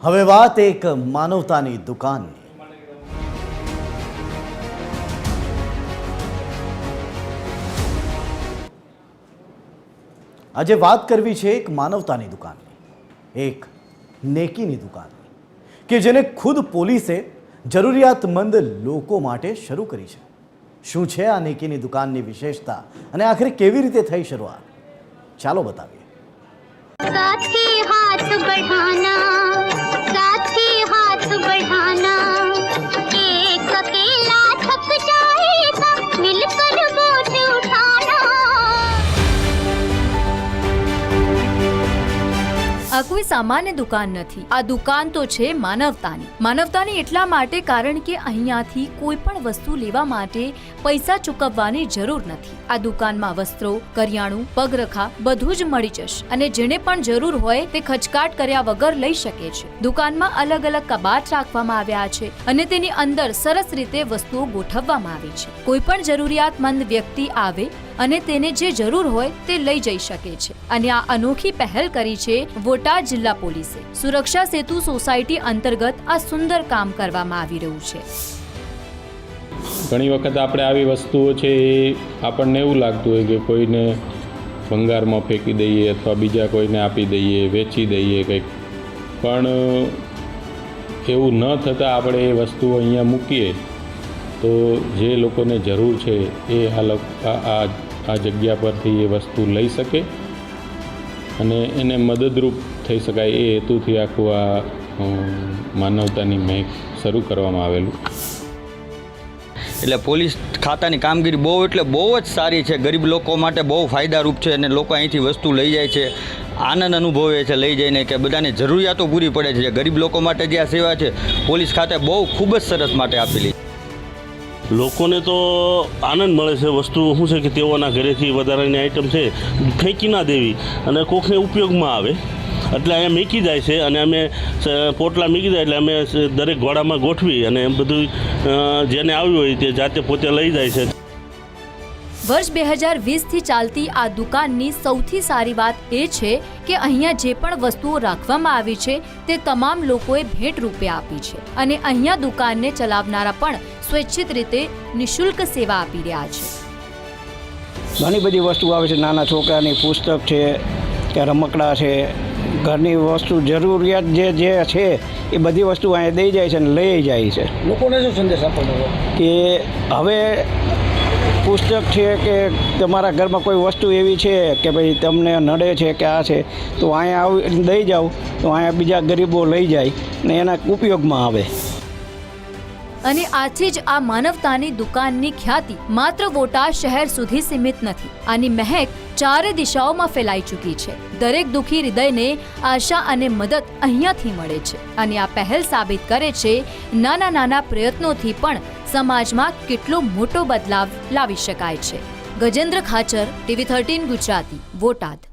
હવે વાત એક માનવતાની દુકાનની। આજે વાત કરવી છે એક માનવતાની દુકાનની, એક નેકીની દુકાનની, કે જેને ખુદ પોલીસે જરૂરિયાતમંદ લોકો માટે શરૂ કરી છે। શું છે આ નેકીની દુકાનની વિશેષતા અને આખરે કેવી રીતે થઈ શરૂઆત, ચાલો બતાવીએ। साथी हाथ बढ़ाना एक अकेला थक जाएगा मिलकर बोझ उठाना। આ કોઈ સામાન્ય દુકાન નથી, આ દુકાન તો છે માનવતાની। માનવતાની એટલા માટે કારણ કે અહીંયાથી કોઈ પણ વસ્તુ લેવા માટે પૈસા ચૂકવવાની જરૂર નથી। આ દુકાનમાં વસ્ત્રો, કરિયાણું, પગરખા બધું જ મળી જશે અને જેને પણ જરૂર હોય તે ખચકાટ કર્યા વગર લઈ શકે છે। દુકાનમાં અલગ અલગ કબાટ રાખવામાં આવ્યા છે અને તેની અંદર સરસ રીતે વસ્તુઓ ગોઠવવામાં આવી છે। કોઈ પણ જરૂરિયાતમંદ વ્યક્તિ આવે અને તેને જે જરૂર હોય તે લઈ જઈ શકે છે અને આ અનોખી પહેલ કરી છે બોટાદ જિલ્લા પોલીસે। સુરક્ષા સેતુ સોસાયટી અંતર્ગત આ સુંદર કામ કરવામાં આવી રહ્યું છે। ઘણી વખત આપણે આવી વસ્તુઓ છે એ આપણને એવું લાગતું હોય કે કોઈને ભંગારમાં ફેંકી દઈએ અથવા બીજા કોઈને આપી દઈએ, વેચી દઈએ કંઈક, પણ એવું ન થતાં આપણે એ વસ્તુ અહીંયા મૂકીએ તો જે લોકોને જરૂર છે એ આ જગ્યા પરથી એ વસ્તુ લઈ શકે અને એને મદદરૂપ થઈ શકાય, એ હેતુથી આખું આ માનવતાની મહેક શરૂ કરવામાં આવેલું। એટલે પોલીસ ખાતાની કામગીરી બહુ જ સારી છે, ગરીબ લોકો માટે બહુ ફાયદારૂપ છે અને લોકો અહીંથી વસ્તુ લઈ જાય છે, આનંદ અનુભવે છે લઈ જઈને કે બધાની જરૂરિયાતો પૂરી પડે છે। ગરીબ લોકો માટે જે આ સેવા છે પોલીસ ખાતે ખૂબ જ સરસ માટે આપેલી। લોકોને તો આનંદ મળે છે, વસ્તુ શું છે કે તેઓના ઘરેથી વધારાની આઈટમ છે ફેંકી ના દેવી અને કોકને ઉપયોગમાં આવે એટલે અહીંયા મૂકી જાય છે અને અમે પોટલા મૂકી જાય એટલે અમે દરેક ઘોડામાં ગોઠવી અને એમ બધું જેને આવ્યું હોય તે જાતે પોતે લઈ જાય છે। વર્ષ 2020થી ચાલતી આ દુકાનની સૌથી સારી વાત એ છે કે અહીંયા જે પણ વસ્તુઓ રાખવામાં આવી છે તે તમામ લોકોએ ભેટ રૂપે આપી છે અને અહીંયા દુકાનને ચલાવનારા પણ સ્વૈચ્છિક રીતે નિઃશુલ્ક સેવા આપી રહ્યા છે। ઘણી બધી વસ્તુ આવે છે, નાના છોકરાની પુસ્તક છે કે રમકડા છે, ઘરની વસ્તુ જરૂરિયાત જે છે એ બધી વસ્તુ અહીંયા દઈ જાય છે અને લઈ જાય છે। લોકોને શું સંદેશ આપવાનો કે હવે પુસ્તક છે કે તમારા ઘરમાં કોઈ વસ્તુ એવી છે કે ભાઈ તમને નડે છે કે આ છે તો અહીંયા આવી દઈ જાઓ તો અહીંયા બીજા ગરીબો લઈ જાય ને એના ઉપયોગમાં આવે। અને આથી જ આ માનવતાની દુકાનની ખ્યાતિ માત્ર બોટાદ શહેર સુધી સીમિત નથી, આની મહેક ચારે દિશાઓમાં ફેલાઈ ચૂકી છે। દરેક દુઃખી હૃદયને આશા અને મદદ અહીંયાથી મળે છે અને આ પહેલ સાબિત કરે છે નાના નાના પ્રયત્નોથી પણ સમાજમાં કેટલો મોટો બદલાવ લાવી શકાય છે। ગજેન્દ્ર ખાચર, TV 13 ગુજરાતી, બોટાદ।